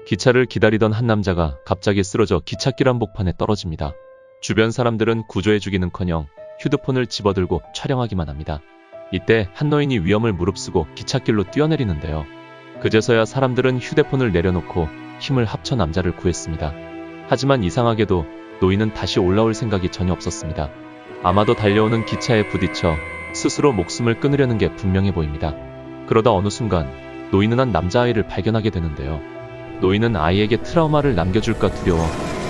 기차를 기다리던 한 남자가 갑자기 쓰러져 기찻길 한복판에 떨어집니다. 주변 사람들은 구조해주기는커녕 휴대폰을 집어들고 촬영하기만 합니다. 이때 한 노인이 위험을 무릅쓰고 기찻길로 뛰어내리는데요. 그제서야 사람들은 휴대폰을 내려놓고 힘을 합쳐 남자를 구했습니다. 하지만 이상하게도 노인은 다시 올라올 생각이 전혀 없었습니다. 아마도 달려오는 기차에 부딪혀 스스로 목숨을 끊으려는 게 분명해 보입니다. 그러다 어느 순간 노인은 한 남자아이를 발견하게 되는데요. 노인은 아이에게 트라우마를 남겨줄까 두려워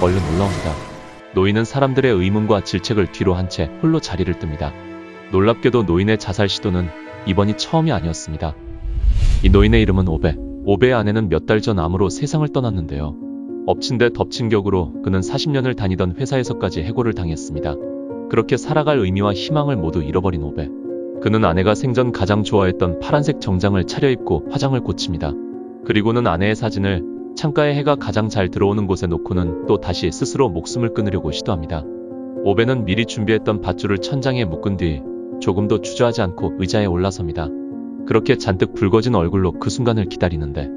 얼른 올라옵니다. 노인은 사람들의 의문과 질책을 뒤로 한 채 홀로 자리를 뜹니다. 놀랍게도 노인의 자살 시도는 이번이 처음이 아니었습니다. 이 노인의 이름은 오베. 오베의 아내는 몇 달 전 암으로 세상을 떠났는데요. 엎친 데 덮친 격으로 그는 40년을 다니던 회사에서까지 해고를 당했습니다. 그렇게 살아갈 의미와 희망을 모두 잃어버린 오베. 그는 아내가 생전 가장 좋아했던 파란색 정장을 차려입고 화장을 고칩니다. 그리고는 아내의 사진을 창가에 해가 가장 잘 들어오는 곳에 놓고는 또 다시 스스로 목숨을 끊으려고 시도합니다. 오베는 미리 준비했던 밧줄을 천장에 묶은 뒤 조금도 주저하지 않고 의자에 올라섭니다. 그렇게 잔뜩 붉어진 얼굴로 그 순간을 기다리는데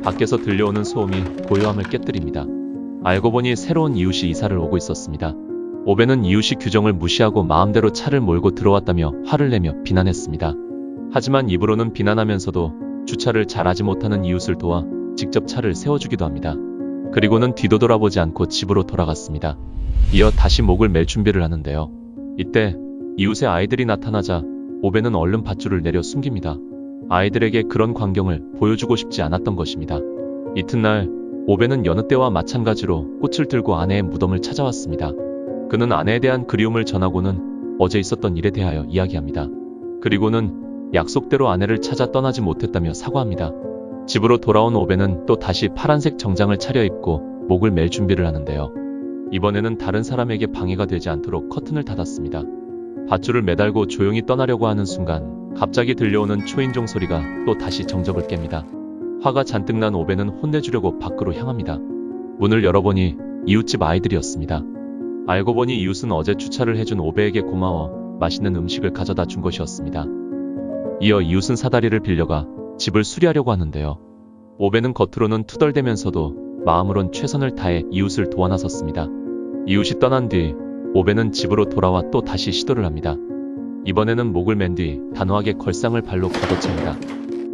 밖에서 들려오는 소음이 고요함을 깨뜨립니다. 알고 보니 새로운 이웃이 이사를 오고 있었습니다. 오베는 이웃이 규정을 무시하고 마음대로 차를 몰고 들어왔다며 화를 내며 비난했습니다. 하지만 입으로는 비난하면서도 주차를 잘하지 못하는 이웃을 도와 직접 차를 세워주기도 합니다. 그리고는 뒤도 돌아보지 않고 집으로 돌아갔습니다. 이어 다시 목을 맬 준비를 하는데요. 이때 이웃의 아이들이 나타나자 오베는 얼른 밧줄을 내려 숨깁니다. 아이들에게 그런 광경을 보여주고 싶지 않았던 것입니다. 이튿날 오베는 여느 때와 마찬가지로 꽃을 들고 아내의 무덤을 찾아왔습니다. 그는 아내에 대한 그리움을 전하고는 어제 있었던 일에 대하여 이야기합니다. 그리고는 약속대로 아내를 찾아 떠나지 못했다며 사과합니다. 집으로 돌아온 오베는 또 다시 파란색 정장을 차려입고 목을 맬 준비를 하는데요. 이번에는 다른 사람에게 방해가 되지 않도록 커튼을 닫았습니다. 밧줄을 매달고 조용히 떠나려고 하는 순간 갑자기 들려오는 초인종 소리가 또 다시 정적을 깹니다. 화가 잔뜩 난 오베는 혼내주려고 밖으로 향합니다. 문을 열어보니 이웃집 아이들이었습니다. 알고 보니 이웃은 어제 주차를 해준 오베에게 고마워 맛있는 음식을 가져다 준 것이었습니다. 이어 이웃은 사다리를 빌려가 집을 수리하려고 하는데요. 오베는 겉으로는 투덜대면서도 마음으론 최선을 다해 이웃을 도와 나섰습니다. 이웃이 떠난 뒤 오베는 집으로 돌아와 또 다시 시도를 합니다. 이번에는 목을 맨 뒤 단호하게 걸상을 발로 걷어챕니다.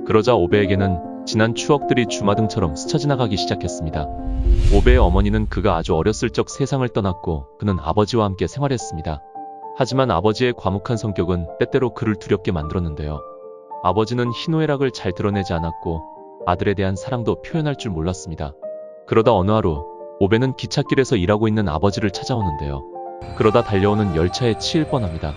그러자 오베에게는 지난 추억들이 주마등처럼 스쳐 지나가기 시작했습니다. 오베의 어머니는 그가 아주 어렸을 적 세상을 떠났고 그는 아버지와 함께 생활했습니다. 하지만 아버지의 과묵한 성격은 때때로 그를 두렵게 만들었는데요. 아버지는 희노애락을 잘 드러내지 않았고 아들에 대한 사랑도 표현할 줄 몰랐습니다. 그러다 어느 하루 오베는 기찻길에서 일하고 있는 아버지를 찾아오는데요. 그러다 달려오는 열차에 치일 뻔합니다.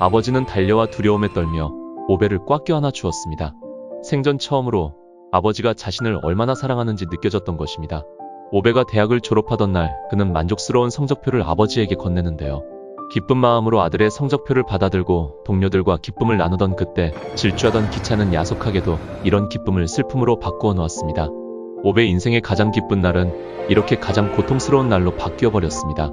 아버지는 달려와 두려움에 떨며 오베를 꽉 껴안아 주었습니다. 생전 처음으로 아버지가 자신을 얼마나 사랑하는지 느껴졌던 것입니다. 오베가 대학을 졸업하던 날 그는 만족스러운 성적표를 아버지에게 건네는데요. 기쁜 마음으로 아들의 성적표를 받아들고 동료들과 기쁨을 나누던 그때 질주하던 기차는 야속하게도 이런 기쁨을 슬픔으로 바꾸어 놓았습니다. 오베 인생의 가장 기쁜 날은 이렇게 가장 고통스러운 날로 바뀌어 버렸습니다.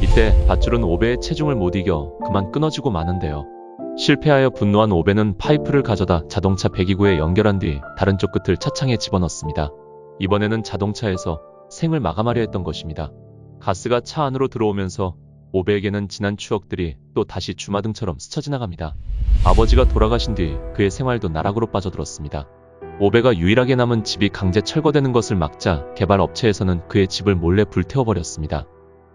이때 밧줄은 오베의 체중을 못 이겨 그만 끊어지고 마는데요. 실패하여 분노한 오베는 파이프를 가져다 자동차 배기구에 연결한 뒤 다른 쪽 끝을 차창에 집어넣습니다. 이번에는 자동차에서 생을 마감하려 했던 것입니다. 가스가 차 안으로 들어오면서 오베에게는 지난 추억들이 또 다시 주마등처럼 스쳐 지나갑니다. 아버지가 돌아가신 뒤 그의 생활도 나락으로 빠져들었습니다. 오베가 유일하게 남은 집이 강제 철거되는 것을 막자 개발 업체에서는 그의 집을 몰래 불태워버렸습니다.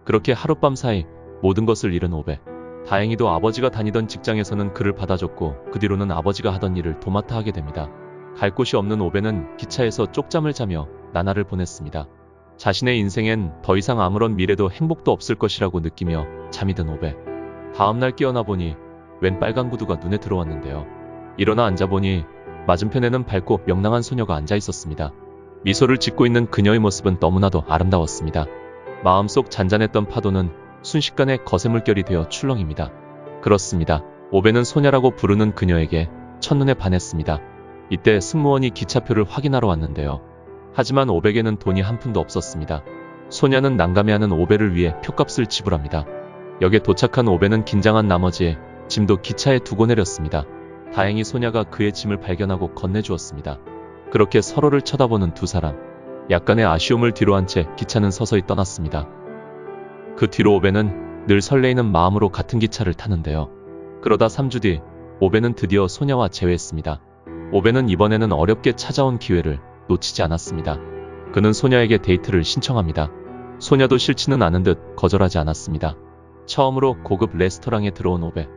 그렇게 하룻밤 사이 모든 것을 잃은 오베. 다행히도 아버지가 다니던 직장에서는 그를 받아줬고 그 뒤로는 아버지가 하던 일을 도맡아 하게 됩니다. 갈 곳이 없는 오베는 기차에서 쪽잠을 자며 나날을 보냈습니다. 자신의 인생엔 더 이상 아무런 미래도 행복도 없을 것이라고 느끼며 잠이 든 오베. 다음날 깨어나 보니 웬 빨간 구두가 눈에 들어왔는데요. 일어나 앉아보니 맞은편에는 밝고 명랑한 소녀가 앉아 있었습니다. 미소를 짓고 있는 그녀의 모습은 너무나도 아름다웠습니다. 마음속 잔잔했던 파도는 순식간에 거센 물결이 되어 출렁입니다. 그렇습니다. 오베는 소녀라고 부르는 그녀에게 첫눈에 반했습니다. 이때 승무원이 기차표를 확인하러 왔는데요. 하지만 오베에게는 돈이 한 푼도 없었습니다. 소녀는 난감해하는 오베를 위해 표값을 지불합니다. 역에 도착한 오베는 긴장한 나머지 짐도 기차에 두고 내렸습니다. 다행히 소녀가 그의 짐을 발견하고 건네주었습니다. 그렇게 서로를 쳐다보는 두 사람. 약간의 아쉬움을 뒤로한 채 기차는 서서히 떠났습니다. 그 뒤로 오베는 늘 설레이는 마음으로 같은 기차를 타는데요. 그러다 3주 뒤 오베는 드디어 소냐와 재회했습니다. 오베는 이번에는 어렵게 찾아온 기회를 놓치지 않았습니다. 그는 소냐에게 데이트를 신청합니다. 소냐도 싫지는 않은 듯 거절하지 않았습니다. 처음으로 고급 레스토랑에 들어온 오베.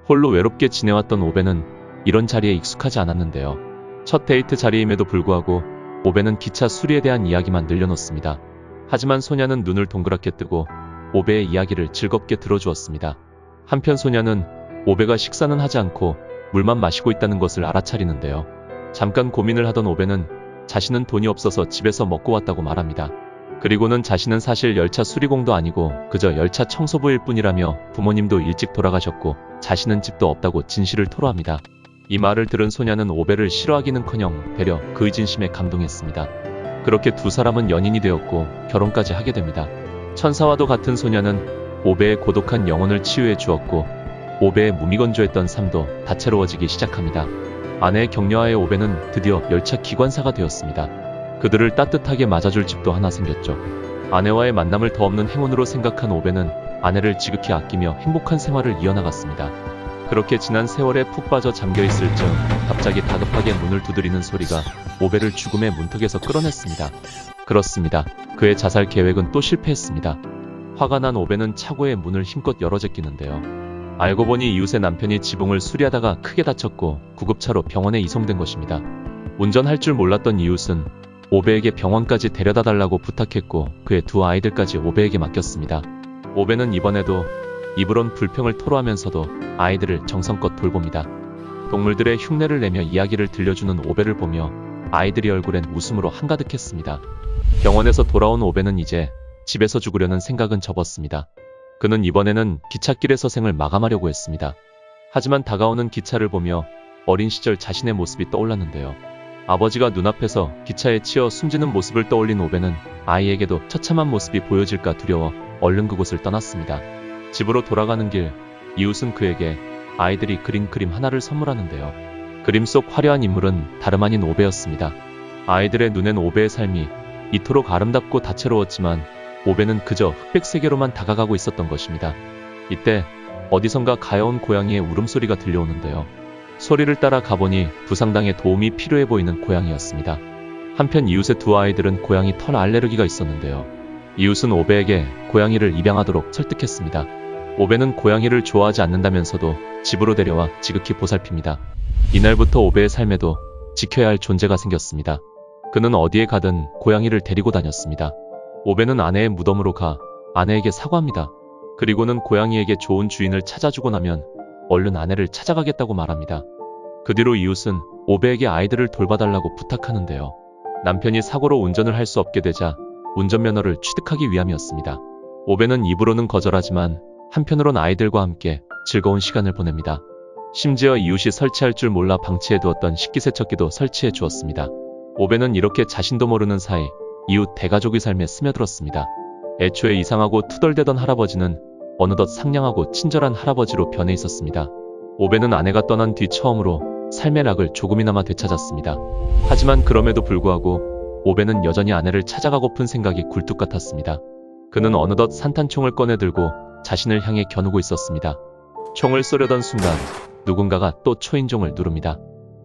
홀로 외롭게 지내왔던 오베는 이런 자리에 익숙하지 않았는데요. 첫 데이트 자리임에도 불구하고 오베는 기차 수리에 대한 이야기만 늘려놓습니다. 하지만 소냐는 눈을 동그랗게 뜨고 오베의 이야기를 즐겁게 들어주었습니다. 한편 소냐는 오베가 식사는 하지 않고 물만 마시고 있다는 것을 알아차리는데요. 잠깐 고민을 하던 오베는 자신은 돈이 없어서 집에서 먹고 왔다고 말합니다. 그리고는 자신은 사실 열차 수리공도 아니고 그저 열차 청소부일 뿐이라며 부모님도 일찍 돌아가셨고 자신은 집도 없다고 진실을 토로합니다. 이 말을 들은 소냐는 오베를 싫어하기는커녕 되려 그의 진심에 감동했습니다. 그렇게 두 사람은 연인이 되었고 결혼까지 하게 됩니다. 천사와도 같은 소냐는 오베의 고독한 영혼을 치유해 주었고 오베의 무미건조했던 삶도 다채로워지기 시작합니다. 아내의 격려하에 오베는 드디어 열차 기관사가 되었습니다. 그들을 따뜻하게 맞아줄 집도 하나 생겼죠. 아내와의 만남을 더 없는 행운으로 생각한 오베는 아내를 지극히 아끼며 행복한 생활을 이어나갔습니다. 그렇게 지난 세월에 푹 빠져 잠겨있을 즈음 갑자기 다급하게 문을 두드리는 소리가 오베를 죽음의 문턱에서 끌어냈습니다. 그렇습니다. 그의 자살 계획은 또 실패했습니다. 화가 난 오베는 차고의 문을 힘껏 열어 제끼는데요. 알고 보니 이웃의 남편이 지붕을 수리하다가 크게 다쳤고 구급차로 병원에 이송된 것입니다. 운전할 줄 몰랐던 이웃은 오베에게 병원까지 데려다 달라고 부탁했고 그의 두 아이들까지 오베에게 맡겼습니다. 오베는 이번에도 입으론 불평을 토로하면서도 아이들을 정성껏 돌봅니다. 동물들의 흉내를 내며 이야기를 들려주는 오베를 보며 아이들이 얼굴엔 웃음으로 한가득했습니다. 병원에서 돌아온 오베는 이제 집에서 죽으려는 생각은 접었습니다. 그는 이번에는 기찻길에서 생을 마감하려고 했습니다. 하지만 다가오는 기차를 보며 어린 시절 자신의 모습이 떠올랐는데요. 아버지가 눈앞에서 기차에 치여 숨지는 모습을 떠올린 오베는 아이에게도 처참한 모습이 보여질까 두려워 얼른 그곳을 떠났습니다. 집으로 돌아가는 길, 이웃은 그에게 아이들이 그린 그림 하나를 선물하는데요. 그림 속 화려한 인물은 다름 아닌 오베였습니다. 아이들의 눈엔 오베의 삶이 이토록 아름답고 다채로웠지만 오베는 그저 흑백 세계로만 다가가고 있었던 것입니다. 이때 어디선가 가여운 고양이의 울음소리가 들려오는데요. 소리를 따라 가보니 부상당에 도움이 필요해 보이는 고양이였습니다. 한편 이웃의 두 아이들은 고양이 털 알레르기가 있었는데요. 이웃은 오베에게 고양이를 입양하도록 설득했습니다. 오베는 고양이를 좋아하지 않는다면서도 집으로 데려와 지극히 보살핍니다. 이날부터 오베의 삶에도 지켜야 할 존재가 생겼습니다. 그는 어디에 가든 고양이를 데리고 다녔습니다. 오베는 아내의 무덤으로 가 아내에게 사과합니다. 그리고는 고양이에게 좋은 주인을 찾아주고 나면 얼른 아내를 찾아가겠다고 말합니다. 그 뒤로 이웃은 오베에게 아이들을 돌봐달라고 부탁하는데요. 남편이 사고로 운전을 할 수 없게 되자 운전면허를 취득하기 위함이었습니다. 오베는 입으로는 거절하지만 한편으론 아이들과 함께 즐거운 시간을 보냅니다. 심지어 이웃이 설치할 줄 몰라 방치해두었던 식기세척기도 설치해 주었습니다. 오베는 이렇게 자신도 모르는 사이 이웃 대가족의 삶에 스며들었습니다. 애초에 이상하고 투덜대던 할아버지는 어느덧 상냥하고 친절한 할아버지로 변해 있었습니다. 오베는 아내가 떠난 뒤 처음으로 삶의 락을 조금이나마 되찾았습니다. 하지만 그럼에도 불구하고 오베는 여전히 아내를 찾아가고픈 생각이 굴뚝 같았습니다. 그는 어느덧 산탄총을 꺼내들고 자신을 향해 겨누고 있었습니다. 총을 쏘려던 순간 누군가가 또 초인종을 누릅니다.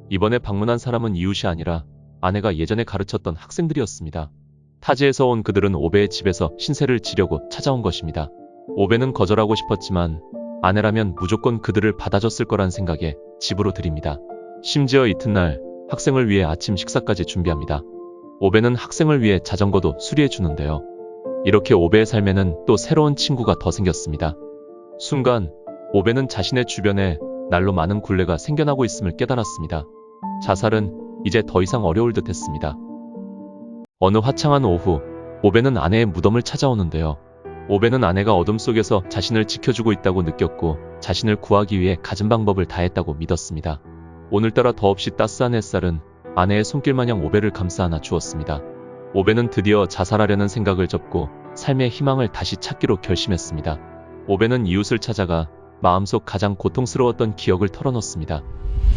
이번에 방문한 사람은 이웃이 아니라 아내가 예전에 가르쳤던 학생들이었습니다. 타지에서 온 그들은 오베의 집에서 신세를 지려고 찾아온 것입니다. 오베는 거절하고 싶었지만 아내라면 무조건 그들을 받아줬을 거란 생각에 집으로 들입니다. 심지어 이튿날 학생을 위해 아침 식사까지 준비합니다. 오베는 학생을 위해 자전거도 수리해 주는데요. 이렇게 오베의 삶에는 또 새로운 친구가 더 생겼습니다. 순간 오베는 자신의 주변에 날로 많은 굴레가 생겨나고 있음을 깨달았습니다. 자살은 이제 더 이상 어려울 듯 했습니다. 어느 화창한 오후 오베는 아내의 무덤을 찾아오는데요. 오베는 아내가 어둠 속에서 자신을 지켜주고 있다고 느꼈고 자신을 구하기 위해 갖은 방법을 다했다고 믿었습니다. 오늘따라 더없이 따스한 햇살은 아내의 손길마냥 오베를 감싸 안아 주었습니다. 오베는 드디어 자살하려는 생각을 접고 삶의 희망을 다시 찾기로 결심했습니다. 오베는 이웃을 찾아가 마음속 가장 고통스러웠던 기억을 털어놓습니다.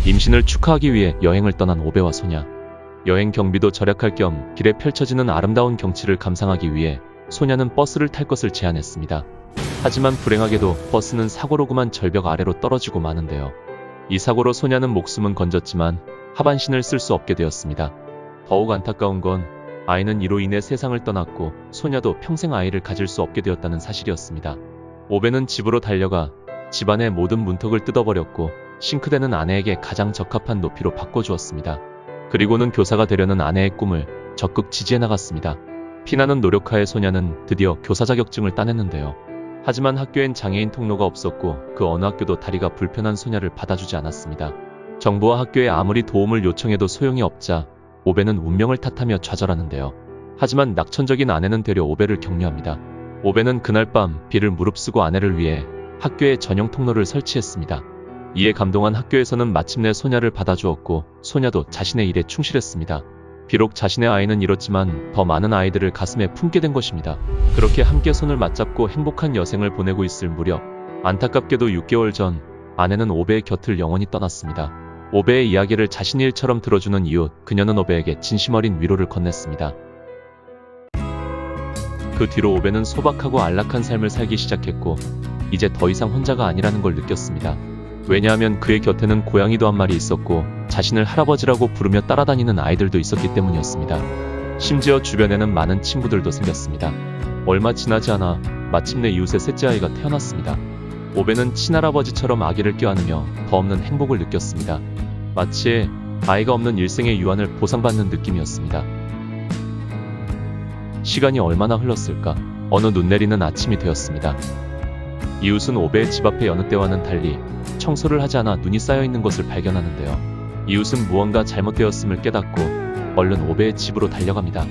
임신을 축하하기 위해 여행을 떠난 오베와 소냐. 여행 경비도 절약할 겸 길에 펼쳐지는 아름다운 경치를 감상하기 위해 소냐는 버스를 탈 것을 제안했습니다. 하지만 불행하게도 버스는 사고로 그만 절벽 아래로 떨어지고 마는데요. 이 사고로 소냐는 목숨은 건졌지만 하반신을 쓸 수 없게 되었습니다. 더욱 안타까운 건 아이는 이로 인해 세상을 떠났고 소냐도 평생 아이를 가질 수 없게 되었다는 사실이었습니다. 오베는 집으로 달려가 집안의 모든 문턱을 뜯어버렸고 싱크대는 아내에게 가장 적합한 높이로 바꿔주었습니다. 그리고는 교사가 되려는 아내의 꿈을 적극 지지해 나갔습니다. 피나는 노력하에 소냐는 드디어 교사 자격증을 따냈는데요. 하지만 학교엔 장애인 통로가 없었고 그 어느 학교도 다리가 불편한 소냐를 받아주지 않았습니다. 정부와 학교에 아무리 도움을 요청해도 소용이 없자 오베는 운명을 탓하며 좌절하는데요. 하지만 낙천적인 아내는 되려 오베를 격려합니다. 오베는 그날 밤 비를 무릅쓰고 아내를 위해 학교에 전용 통로를 설치했습니다. 이에 감동한 학교에서는 마침내 소냐를 받아주었고 소냐도 자신의 일에 충실했습니다. 비록 자신의 아이는 잃었지만 더 많은 아이들을 가슴에 품게 된 것입니다. 그렇게 함께 손을 맞잡고 행복한 여생을 보내고 있을 무렵 안타깝게도 6개월 전 아내는 오베의 곁을 영원히 떠났습니다. 오베의 이야기를 자신의 일처럼 들어주는 이웃, 그녀는 오베에게 진심 어린 위로를 건넸습니다. 그 뒤로 오베는 소박하고 안락한 삶을 살기 시작했고 이제 더 이상 혼자가 아니라는 걸 느꼈습니다. 왜냐하면 그의 곁에는 고양이도 한 마리 있었고 자신을 할아버지라고 부르며 따라다니는 아이들도 있었기 때문이었습니다. 심지어 주변에는 많은 친구들도 생겼습니다. 얼마 지나지 않아 마침내 이웃의 셋째 아이가 태어났습니다. 오베는 친할아버지처럼 아기를 껴안으며 더 없는 행복을 느꼈습니다. 마치 아이가 없는 일생의 유한을 보상받는 느낌이었습니다. 시간이 얼마나 흘렀을까? 어느 눈 내리는 아침이 되었습니다. 이웃은 오베의 집 앞에 여느 때와는 달리 청소를 하지 않아 눈이 쌓여있는 것을 발견하는데요. 이웃은 무언가 잘못되었음을 깨닫고 얼른 오베의 집으로 달려갑니다.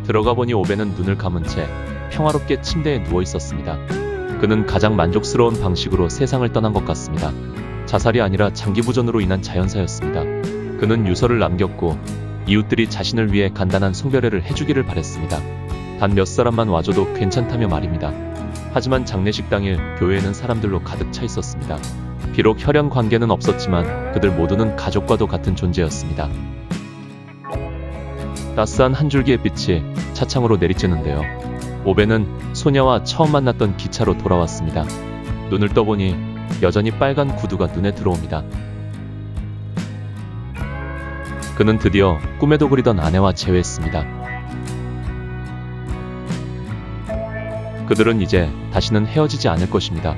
들어가 보니 오베는 눈을 감은 채 평화롭게 침대에 누워 있었습니다. 그는 가장 만족스러운 방식으로 세상을 떠난 것 같습니다. 자살이 아니라 장기부전으로 인한 자연사였습니다. 그는 유서를 남겼고 이웃들이 자신을 위해 간단한 송별회를 해주기를 바랬습니다. 단 몇 사람만 와줘도 괜찮다며 말입니다. 하지만 장례식 당일 교회에는 사람들로 가득 차 있었습니다. 비록 혈연 관계는 없었지만 그들 모두는 가족과도 같은 존재였습니다. 따스한 한 줄기의 빛이 차창으로 내리쬐는데요. 오베는 소냐와 처음 만났던 기차로 돌아왔습니다. 눈을 떠보니 여전히 빨간 구두가 눈에 들어옵니다. 그는 드디어 꿈에도 그리던 아내와 재회했습니다. 그들은 이제 다시는 헤어지지 않을 것입니다.